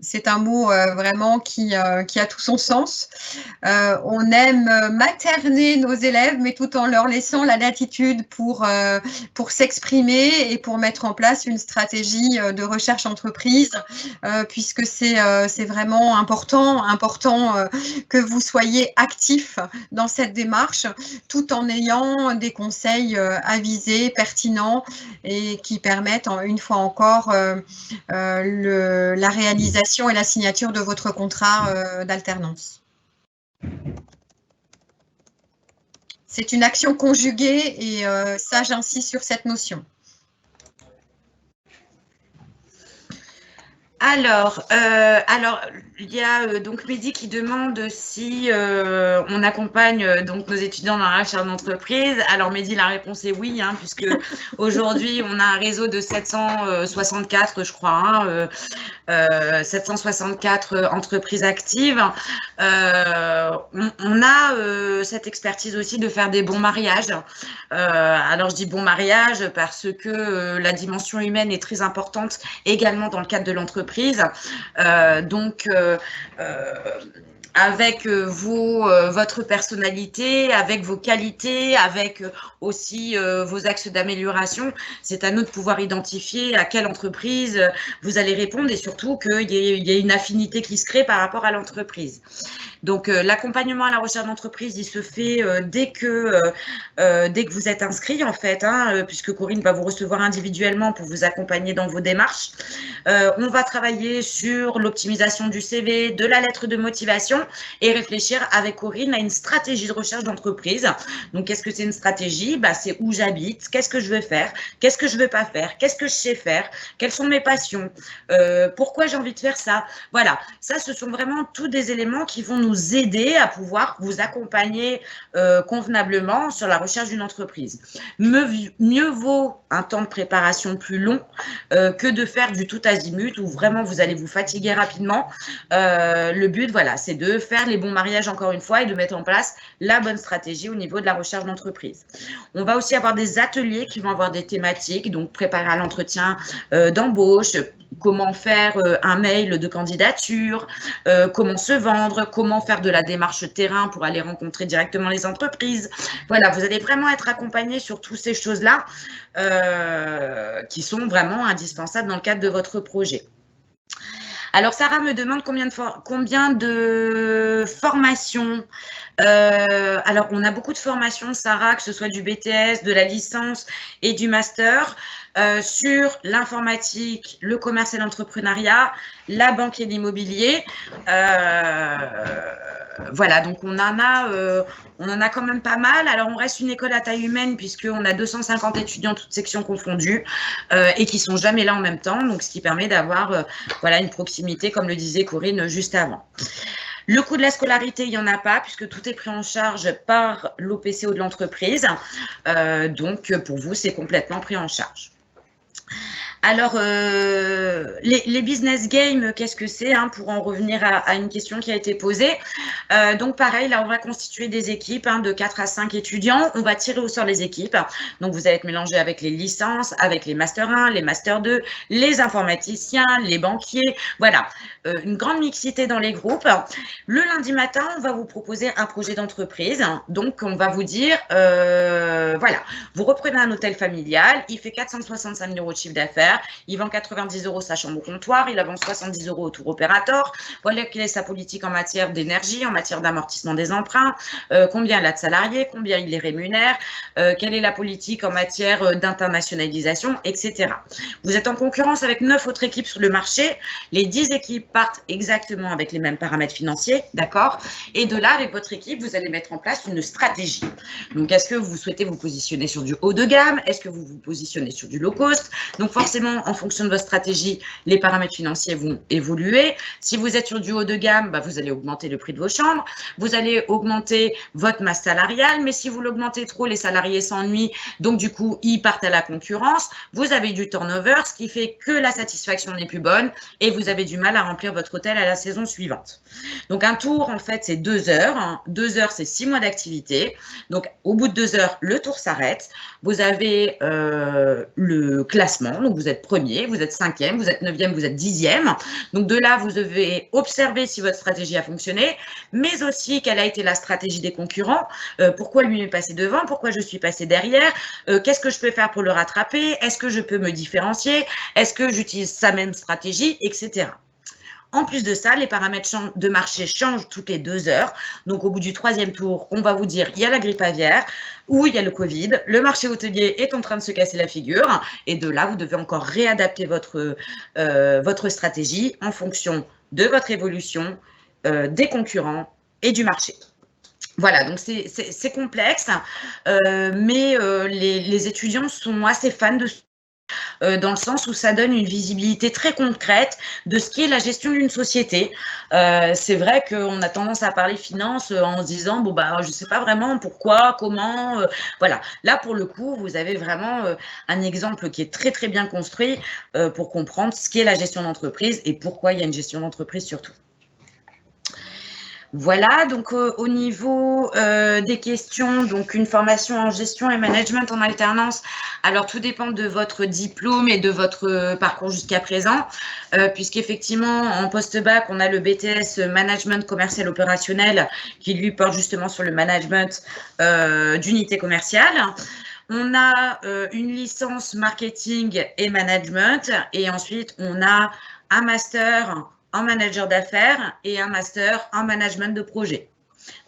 c'est un mot vraiment qui a tout son sens. On aime materner nos élèves, mais tout en leur laissant la latitude pour s'exprimer et pour mettre en place une stratégie de recherche entreprise, puisque c'est vraiment important que vous soyez actifs dans cette démarche, tout en ayant des conseils avisés, pertinents et qui permettent, une fois encore, la réalisation et la signature de votre contrat d'alternance. C'est une action conjuguée et ça, j'insiste sur cette notion. Alors, il y a donc Mehdi qui demande si on accompagne donc nos étudiants dans la recherche d'entreprise. Alors Mehdi, la réponse est oui, hein, puisque aujourd'hui on a un réseau de 764, je crois, 764 entreprises actives. On a cette expertise aussi de faire des bons mariages. Alors je dis bon mariage parce que la dimension humaine est très importante également dans le cadre de l'entreprise. Donc, avec votre personnalité, avec vos qualités, avec aussi vos axes d'amélioration, c'est à nous de pouvoir identifier à quelle entreprise vous allez répondre et surtout qu'il y ait une affinité qui se crée par rapport à l'entreprise. Donc, l'accompagnement à la recherche d'entreprise, il se fait dès que vous êtes inscrit, en fait, hein, puisque Corinne va vous recevoir individuellement pour vous accompagner dans vos démarches. On va travailler sur l'optimisation du CV, de la lettre de motivation et réfléchir avec Corinne à une stratégie de recherche d'entreprise. Donc, qu'est-ce que c'est une stratégie? C'est où j'habite, qu'est-ce que je veux faire, qu'est-ce que je ne veux pas faire, qu'est-ce que je sais faire, quelles sont mes passions, pourquoi j'ai envie de faire ça. Voilà, ça, ce sont vraiment tous des éléments qui vont nous aider à pouvoir vous accompagner convenablement sur la recherche d'une entreprise. Mieux vaut un temps de préparation plus long que de faire du tout azimut où vraiment vous allez vous fatiguer rapidement. Le but, voilà, c'est de faire les bons mariages encore une fois et de mettre en place la bonne stratégie au niveau de la recherche d'entreprise. On va aussi avoir des ateliers qui vont avoir des thématiques, donc préparer à l'entretien d'embauche, comment faire un mail de candidature, comment se vendre, comment faire de la démarche terrain pour aller rencontrer directement les entreprises. Voilà, vous allez vraiment être accompagné sur toutes ces choses-là qui sont vraiment indispensables dans le cadre de votre projet. Alors, Sarah me demande combien de formations. Alors, on a beaucoup de formations, Sarah, que ce soit du BTS, de la licence et du master, sur l'informatique, le commerce et l'entrepreneuriat, la banque et l'immobilier. Voilà, donc on en a quand même pas mal. Alors, on reste une école à taille humaine puisqu'on a 250 étudiants, toutes sections confondues, et qui sont jamais là en même temps. Donc, ce qui permet d'avoir voilà, une proximité, comme le disait Corinne juste avant. Le coût de la scolarité, il n'y en a pas puisque tout est pris en charge par l'OPCO de l'entreprise. Donc, pour vous, c'est complètement pris en charge. Alors, les business games, qu'est-ce que c'est, hein, pour en revenir à une question qui a été posée. Donc, pareil, là, on va constituer des équipes de 4 à 5 étudiants. On va tirer au sort les équipes. Donc, vous allez être mélangé avec les licences, avec les Master 1, les Master 2, les informaticiens, les banquiers. Voilà, une grande mixité dans les groupes. Le lundi matin, on va vous proposer un projet d'entreprise. Donc, on va vous dire, voilà, vous reprenez un hôtel familial, il fait 465 000 € de chiffre d'affaires. Il vend 90 € sa chambre au comptoir, il avance 70 € au tour opérateur. Voilà quelle est sa politique en matière d'énergie, en matière d'amortissement des emprunts, combien il a de salariés, combien il les rémunère, quelle est la politique en matière d'internationalisation, etc. Vous êtes en concurrence avec 9 autres équipes sur le marché. Les 10 équipes partent exactement avec les mêmes paramètres financiers, d'accord? Et de là, avec votre équipe, vous allez mettre en place une stratégie. Donc, est-ce que vous souhaitez vous positionner sur du haut de gamme? Est-ce que vous vous positionnez sur du low cost? Donc, forcément, en fonction de votre stratégie, les paramètres financiers vont évoluer. Si vous êtes sur du haut de gamme, vous allez augmenter le prix de vos chambres, vous allez augmenter votre masse salariale, mais si vous l'augmentez trop, les salariés s'ennuient, donc du coup, ils partent à la concurrence. Vous avez du turnover, ce qui fait que la satisfaction n'est plus bonne et vous avez du mal à remplir votre hôtel à la saison suivante. Donc, un tour, en fait, c'est 2 heures. 2 heures, c'est 6 mois d'activité. Donc, au bout de 2 heures, le tour s'arrête. Vous avez le classement, donc vous êtes premier, vous êtes 5e, vous êtes 9e, vous êtes 10e. Donc de là, vous devez observer si votre stratégie a fonctionné, mais aussi quelle a été la stratégie des concurrents, pourquoi lui est passé devant, pourquoi je suis passé derrière, qu'est-ce que je peux faire pour le rattraper, est-ce que je peux me différencier, est-ce que j'utilise sa même stratégie, etc. En plus de ça, les paramètres de marché changent toutes les 2 heures. Donc, au bout du 3e tour, on va vous dire il y a la grippe aviaire ou il y a le Covid. Le marché hôtelier est en train de se casser la figure. Et de là, vous devez encore réadapter votre stratégie en fonction de votre évolution, des concurrents et du marché. Voilà, donc c'est complexe, mais les étudiants sont assez fans de dans le sens où ça donne une visibilité très concrète de ce qu'est la gestion d'une société. C'est vrai qu'on a tendance à parler finance en se disant, bon, bah, je ne sais pas vraiment pourquoi, comment, voilà. Là, pour le coup, vous avez vraiment un exemple qui est très, très bien construit pour comprendre ce qu'est la gestion d'entreprise et pourquoi il y a une gestion d'entreprise surtout. Voilà, donc au niveau des questions, donc une formation en gestion et management en alternance, alors tout dépend de votre diplôme et de votre parcours jusqu'à présent, puisqu'effectivement en post-bac, on a le BTS Management commercial opérationnel qui lui porte justement sur le management d'unité commerciale. On a une licence marketing et management et ensuite on a un master en manager d'affaires et un master en management de projet.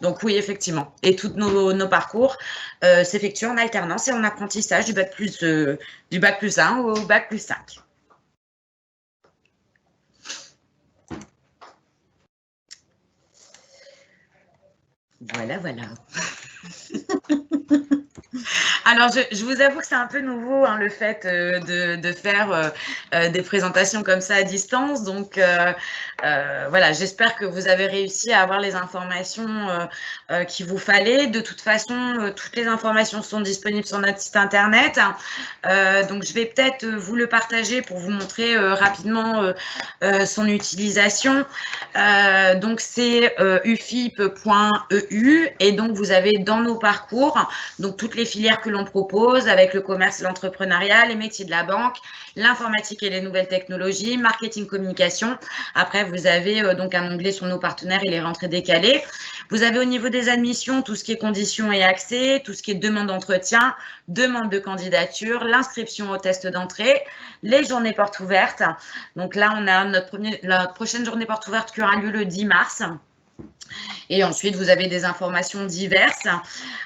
Donc oui, effectivement. Et tous nos parcours s'effectuent en alternance et en apprentissage du bac plus 1 au bac plus 5. Voilà, voilà. Alors, je vous avoue que c'est un peu nouveau, hein, le fait de faire des présentations comme ça à distance. Donc, voilà, j'espère que vous avez réussi à avoir les informations qu'il vous fallait. De toute façon, toutes les informations sont disponibles sur notre site internet. Donc, je vais peut-être vous le partager pour vous montrer rapidement son utilisation. Donc, c'est ufip.eu et donc, vous avez dans nos parcours donc toutes les filières que l'on propose avec le commerce et l'entrepreneuriat, les métiers de la banque, l'informatique et les nouvelles technologies, marketing, communication. Après, vous avez donc un onglet sur nos partenaires et les rentrées décalées. Vous avez au niveau des admissions tout ce qui est conditions et accès, tout ce qui est demande d'entretien, demande de candidature, l'inscription au test d'entrée, les journées portes ouvertes. Donc là, on a la prochaine journée porte ouverte qui aura lieu le 10 mars. Et ensuite, vous avez des informations diverses.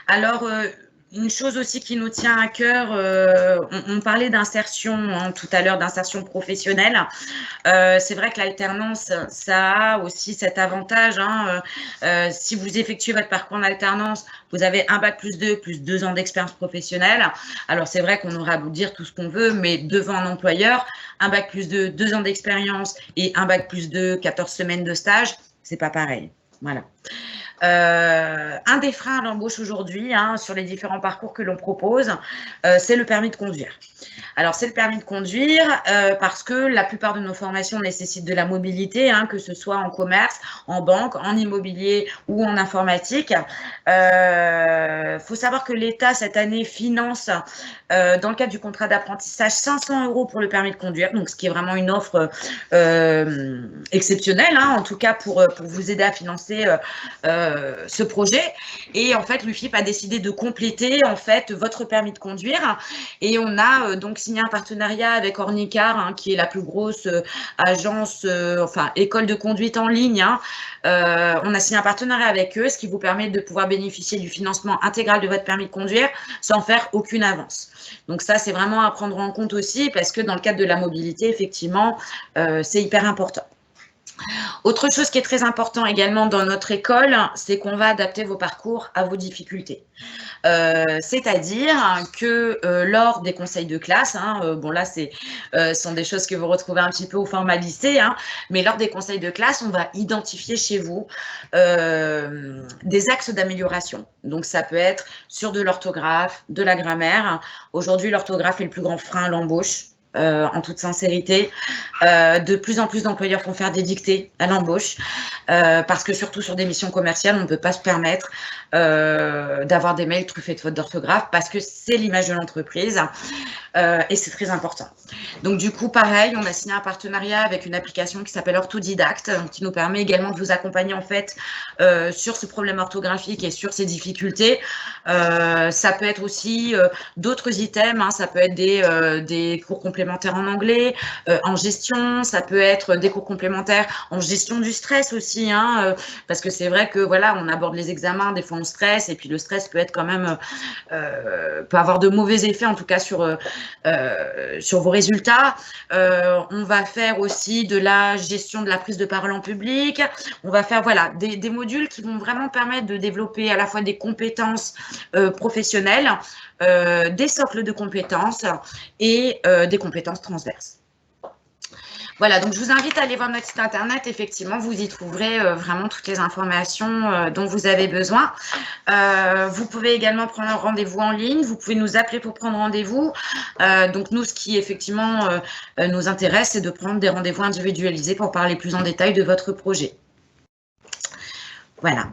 Alors, une chose aussi qui nous tient à cœur, on parlait d'insertion hein, tout à l'heure, d'insertion professionnelle. C'est vrai que l'alternance, ça a aussi cet avantage. Hein, si vous effectuez votre parcours en alternance, vous avez un bac plus 2 ans d'expérience professionnelle. Alors, c'est vrai qu'on aura beau dire tout ce qu'on veut, mais devant un employeur, un bac plus 2 ans d'expérience et un bac plus 2, 14 semaines de stage, c'est pas pareil. Voilà. Un des freins à l'embauche aujourd'hui, hein, sur les différents parcours que l'on propose, c'est le permis de conduire. Alors, c'est le permis de conduire parce que la plupart de nos formations nécessitent de la mobilité, hein, que ce soit en commerce, en banque, en immobilier ou en informatique. Faut savoir que l'État, cette année, finance, dans le cadre du contrat d'apprentissage, 500 € pour le permis de conduire, donc ce qui est vraiment une offre exceptionnelle, hein, en tout cas pour vous aider à financer ce projet. Et en fait, l'UFIP a décidé de compléter en fait votre permis de conduire. Et on a donc signé un partenariat avec Ornicar, hein, qui est la plus grosse agence, enfin école de conduite en ligne. Hein. On a signé un partenariat avec eux, ce qui vous permet de pouvoir bénéficier du financement intégral de votre permis de conduire sans faire aucune avance. Donc ça, c'est vraiment à prendre en compte aussi parce que dans le cadre de la mobilité, effectivement, c'est hyper important. Autre chose qui est très important également dans notre école, c'est qu'on va adapter vos parcours à vos difficultés. C'est-à-dire que lors des conseils de classe, hein, bon là ce sont des choses que vous retrouvez un petit peu au format lycée, hein, mais lors des conseils de classe, on va identifier chez vous des axes d'amélioration. Donc ça peut être sur de l'orthographe, de la grammaire. Aujourd'hui, l'orthographe est le plus grand frein à l'embauche. En toute sincérité, de plus en plus d'employeurs vont faire des dictées à l'embauche parce que surtout sur des missions commerciales, on ne peut pas se permettre d'avoir des mails truffés de fautes d'orthographe parce que c'est l'image de l'entreprise et c'est très important. Donc du coup, pareil, on a signé un partenariat avec une application qui s'appelle Orthodidacte qui nous permet également de vous accompagner en fait sur ce problème orthographique et sur ces difficultés. Ça peut être aussi d'autres items, hein, ça peut être des cours complémentaires en anglais, en gestion, ça peut être des cours complémentaires en gestion du stress aussi, hein, parce que c'est vrai que voilà, on aborde les examens, des fois on stresse, et puis le stress peut être quand même, peut avoir de mauvais effets en tout cas sur sur vos résultats. On va faire aussi de la gestion de la prise de parole en public. On va faire voilà, des modules qui vont vraiment permettre de développer à la fois des compétences professionnelles, des socles de compétences et des compétences transverses. Voilà, donc je vous invite à aller voir notre site internet. Effectivement, vous y trouverez vraiment toutes les informations dont vous avez besoin. Vous pouvez également prendre un rendez-vous en ligne. Vous pouvez nous appeler pour prendre rendez-vous. Donc nous, ce qui effectivement nous intéresse, c'est de prendre des rendez-vous individualisés pour parler plus en détail de votre projet. Voilà.